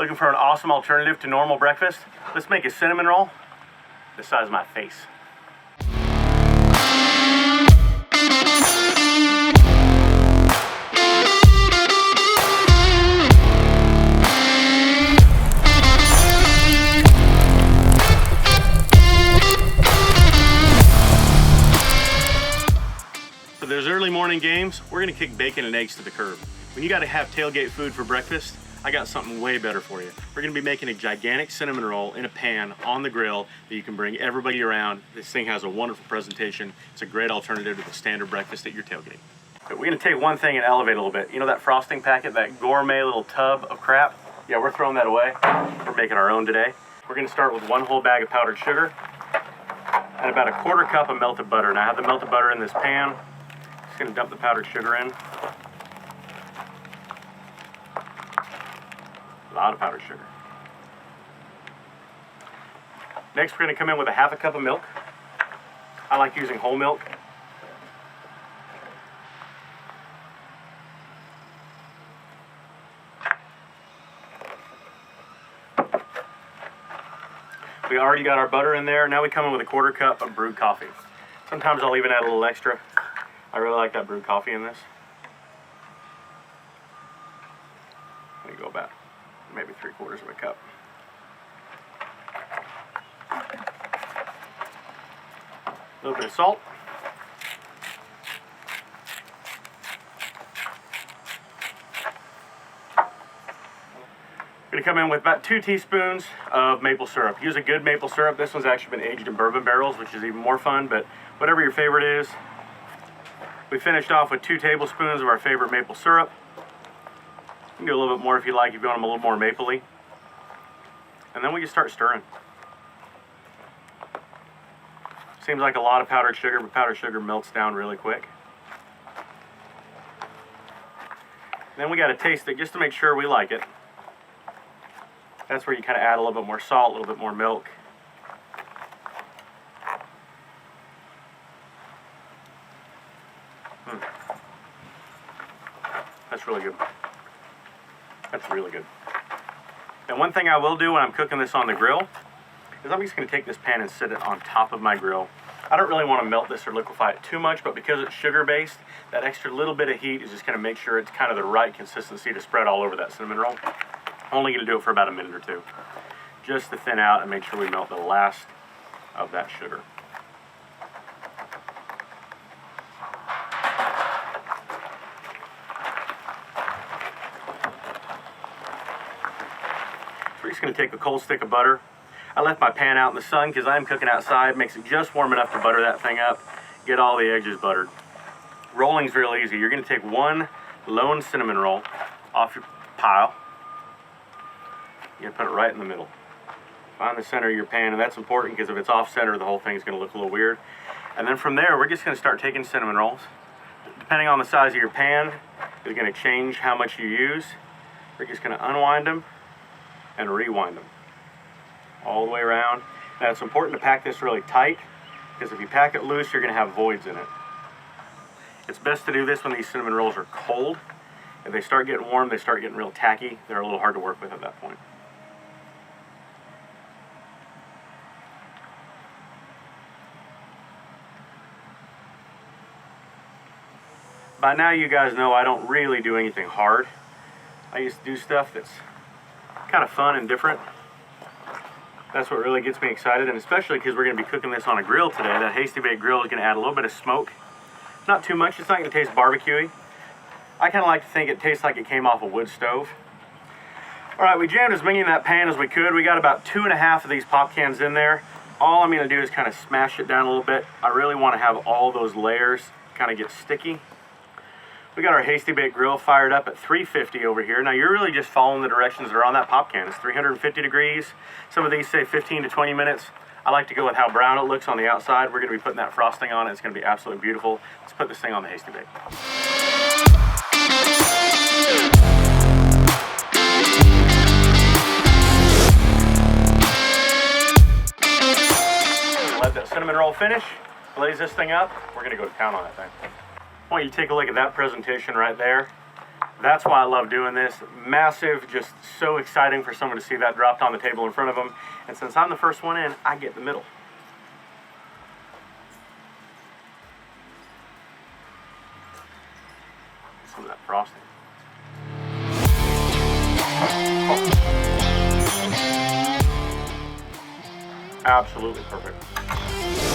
Looking for an awesome alternative to normal breakfast? Let's make a cinnamon roll the size of my face. For those early morning games, we're gonna kick bacon and eggs to the curb. When you gotta have tailgate food for breakfast, I got something way better for you. We're gonna be making a gigantic cinnamon roll in a pan on the grill that you can bring everybody around. This thing has a wonderful presentation. It's a great alternative to the standard breakfast at your tailgate. But we're gonna take one thing and elevate a little bit. You know that frosting packet, that gourmet little tub of crap? Yeah, we're throwing that away. We're making our own today. We're gonna start with 1 whole bag of powdered sugar and about 1/4 cup of melted butter. Now I have the melted butter in this pan. Just gonna dump the powdered sugar in. A lot of powdered sugar. Next, we're going to come in with 1/2 cup of milk. I like using whole milk. We already got our butter in there. Now we come in with 1/4 cup of brewed coffee. Sometimes I'll even add a little extra. I really like that brewed coffee in this. There you go, about maybe 3/4 of a cup. A little bit of salt. We're going to come in with about 2 teaspoons of maple syrup. Use a good maple syrup. This one's actually been aged in bourbon barrels, which is even more fun, but whatever your favorite is. We finished off with 2 tablespoons of our favorite maple syrup. You can do a little bit more if you like, if you want them a little more mapley. And then we can start stirring. Seems like a lot of powdered sugar, but powdered sugar melts down really quick. Then we got to taste it just to make sure we like it. That's where you kind of add a little bit more salt, a little bit more milk. That's really good. That's really good. And one thing I will do when I'm cooking this on the grill is I'm just going to take this pan and sit it on top of my grill. I don't really want to melt this or liquefy it too much, but because it's sugar based, that extra little bit of heat is just going to make sure it's kind of the right consistency to spread all over that cinnamon roll. I'm only going to do it for about a minute or 2, just to thin out and make sure we melt the last of that sugar. We're just going to take a cold stick of butter. I left my pan out in the sun because I'm cooking outside. Makes it just warm enough to butter that thing up. Get all the edges buttered. Rolling's real easy. You're going to take 1 lone cinnamon roll off your pile. You're going to put it right in the middle. Find the center of your pan, and that's important because if it's off center, the whole thing's going to look a little weird. And then from there, we're just going to start taking cinnamon rolls. Depending on the size of your pan, it's going to change how much you use. We're just going to unwind them and rewind them all the way around. Now it's important to pack this really tight because if you pack it loose, you're going to have voids in it. It's best to do this when these cinnamon rolls are cold. If they start getting warm, they start getting real tacky. They're a little hard to work with at that point. By now you guys know I don't really do anything hard. I just do stuff that's kind of fun and different. That's what really gets me excited, and especially because we're going to be cooking this on a grill today. That Hasty Bake grill is going to add a little bit of smoke. Not too much. It's not going to taste barbecuey. I kind of like to think it tastes like it came off a wood stove. Alright, we jammed as many in that pan as we could. We got about 2.5 of these pop cans in there. All I'm going to do is kind of smash it down a little bit. I really want to have all those layers kind of get sticky. We got our Hasty Bake grill fired up at 350 over here. Now you're really just following the directions that are on that pop can. It's 350 degrees. Some of these say 15 to 20 minutes. I like to go with how brown it looks on the outside. We're going to be putting that frosting on it. It's going to be absolutely beautiful. Let's put this thing on the Hasty Bake. Let that cinnamon roll finish. Glaze this thing up. We're going to go to town on that thing. I want you to take a look at that presentation right there. That's why I love doing this. Massive, just so exciting for someone to see that dropped on the table in front of them. And since I'm the first one in, I get the middle. Some of that frosting. Absolutely perfect.